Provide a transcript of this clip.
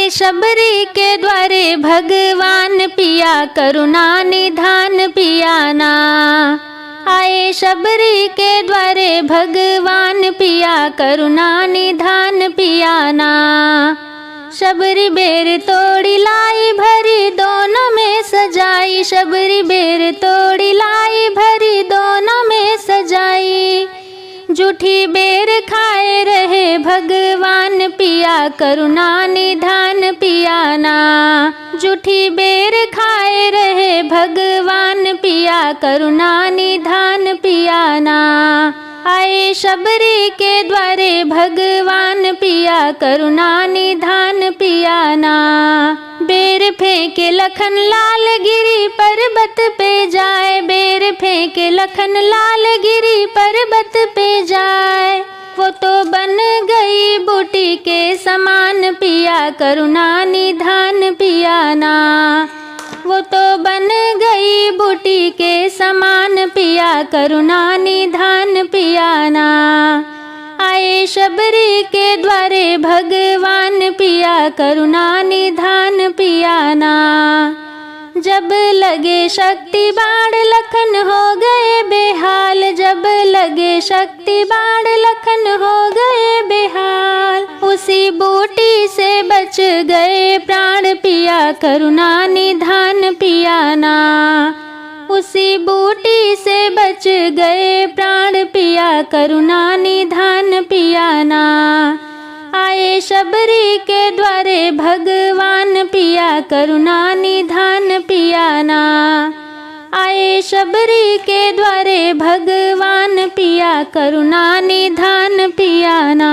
आए शबरी के द्वारे भगवान पिया करुणा निधान पियाना। आए शबरी के द्वारे भगवान पिया करुणा निधान पियाना। शबरी बेर तोड़ी लाई भरी दोनों में सजाई। शबरी बेर तोड़ी लाई भरी दोनों में सजाई। जूठी बेर खाए रहे भगवान पिया करुणा निधान पियाना। जूठी बेर खाए रहे भगवान पिया करुणा निधान पियाना। आए शबरी के द्वारे भगवान पिया करुणा निधान पियाना। बेर फेंके लखन लाल गिरी पर्वत पे जाए। बेर फेंके लखन लाल गिरी पर्वत पे जाए। वो तो बन गई बूटी के समान पिया करुणा निधान पियाना। वो तो बन गई बूटी के समान पिया करुणा निधान पियाना। आए शबरी के द्वारे भगवान पिया करुणा निधान पियाना। जब लगे शक्ति बाण लखन हो गए बेहाल। जब लगे शक्ति बाण लखन हो गए बेहाल। उसी बूटी से बच गए प्राण पिया करुणा निधान पियाना। उसी बूटी से बच गए प्राण पिया करुणा निधान पियाना। आए शबरी के द्वारे भगवान पिया करुणा निधान पियाना। आए शबरी के द्वारे भगवान पिया करुणा निधान पियाना।